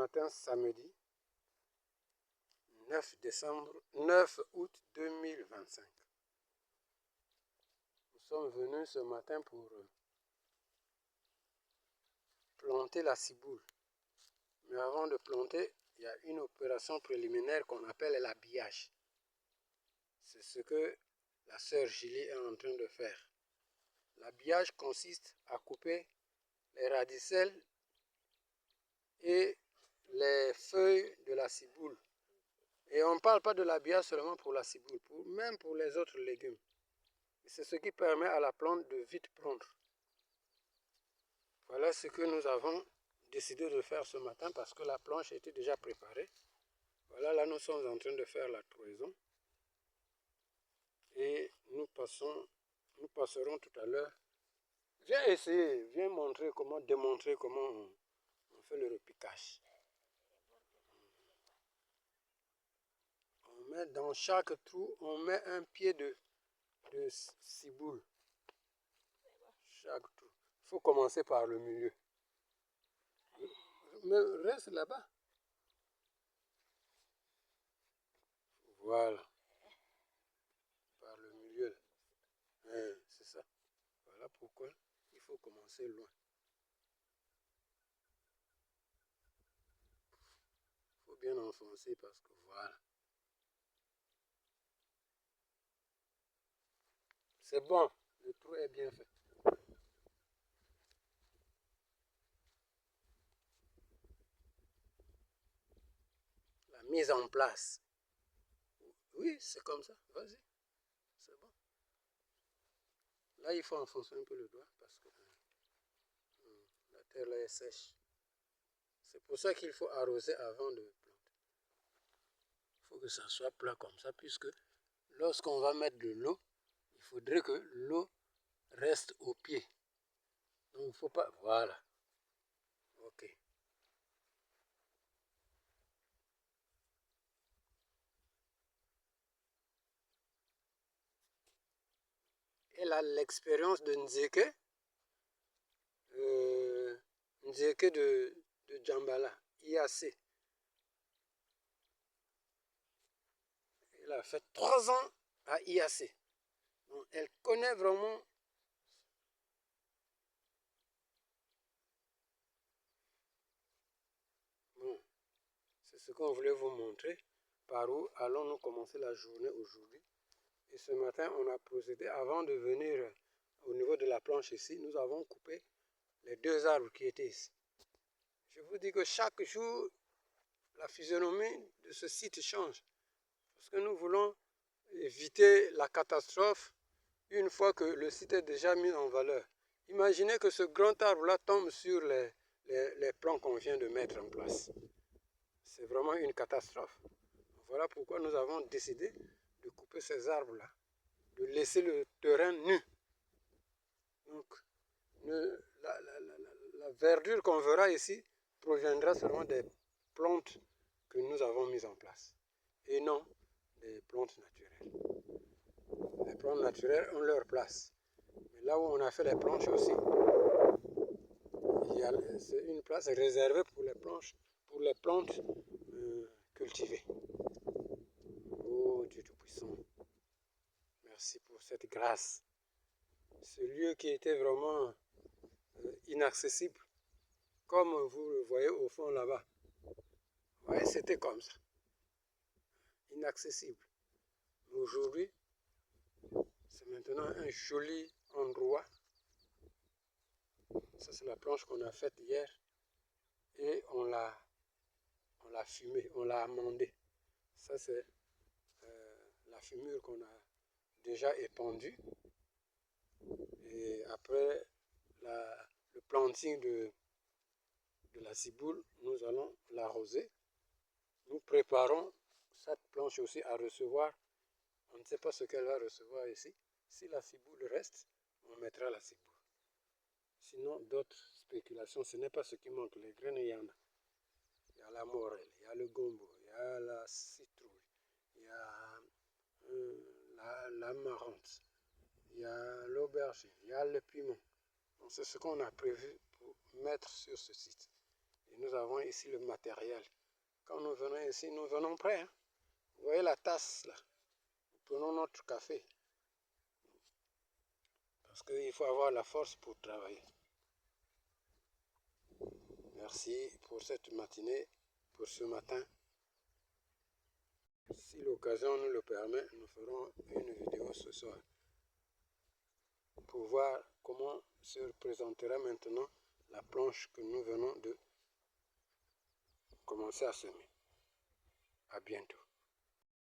matin, samedi 9 août 2025. Nous sommes venus ce matin pour planter la ciboule. Mais avant de planter, il y a une opération préliminaire qu'on appelle l'habillage. C'est ce que la sœur Julie est en train de faire. L'habillage consiste à couper les radicelles et les feuilles de la ciboule. Et on ne parle pas de l'habillage seulement pour la ciboule, même pour les autres légumes. C'est ce qui permet à la plante de vite prendre. Voilà ce que nous avons décidé de faire ce matin parce que la planche était déjà préparée. Voilà, là nous sommes en train de faire la trouaison. Et nous passerons tout à l'heure. Viens essayer, viens démontrer comment on fait le repiquage. On met dans chaque trou, on met un pied de ciboule. Chaque trou. Il faut commencer par le milieu. Mais reste là-bas. Voilà. Par le milieu. C'est ça. Voilà pourquoi il faut commencer loin. Il faut bien enfoncer parce que voilà. C'est bon. Le trou est bien fait. La mise en place. Oui, c'est comme ça. Vas-y. C'est bon. Là, il faut enfoncer un peu le doigt parce que la terre là est sèche. C'est pour ça qu'il faut arroser avant de planter. Il faut que ça soit plat comme ça puisque lorsqu'on va mettre de l'eau, il faudrait que l'eau reste au pied. Donc, il ne faut pas... Voilà. Ok. Elle a l'expérience de Nzeke. Nzeke de Djambala, IAC. Elle a fait 3 ans à IAC. Donc, elle connaît vraiment. Bon, c'est ce qu'on voulait vous montrer. Par où allons-nous commencer la journée aujourd'hui. Et ce matin, on a procédé, avant de venir au niveau de la planche ici, nous avons coupé les 2 arbres qui étaient ici. Je vous dis que chaque jour, la physionomie de ce site change. Parce que nous voulons éviter la catastrophe une fois que le site est déjà mis en valeur. Imaginez que ce grand arbre-là tombe sur les plans qu'on vient de mettre en place. C'est vraiment une catastrophe. Voilà pourquoi nous avons décidé de couper ces arbres-là, de laisser le terrain nu. Donc, la verdure qu'on verra ici proviendra seulement des plantes que nous avons mises en place et non des plantes naturelles. Les plantes naturelles ont leur place. Mais là où on a fait les planches aussi, c'est une place réservée pour les plantes cultivées. Oh Dieu Tout-Puissant, merci pour cette grâce. Ce lieu qui était vraiment inaccessible, comme vous le voyez au fond là-bas. Ouais, c'était comme ça. Inaccessible. Mais aujourd'hui, c'est maintenant un joli endroit. Ça, c'est la planche qu'on a faite hier. Et on l'a fumée, on l'a amendée. Ça, c'est la fumure qu'on a déjà épandue. Et après le planting de la ciboule, nous allons l'arroser. Nous préparons cette planche aussi à recevoir. On ne sait pas ce qu'elle va recevoir ici. Si la ciboule reste, on mettra la ciboule. Sinon, d'autres spéculations, ce n'est pas ce qui manque. Les graines, il y en a. Il y a la morelle, il y a le gombo, il y a la citrouille, il y a la marante, il y a l'aubergine, il y a le piment. C'est ce qu'on a prévu pour mettre sur ce site. Et nous avons ici le matériel. Quand nous venons ici, nous venons prêts. Hein? Vous voyez la tasse là? Nous prenons notre café. Parce qu'il faut avoir la force pour travailler. Merci pour cette matinée, pour ce matin. Si l'occasion nous le permet, nous ferons une vidéo ce soir pour voir comment se représentera maintenant la planche que nous venons de commencer à semer. À bientôt.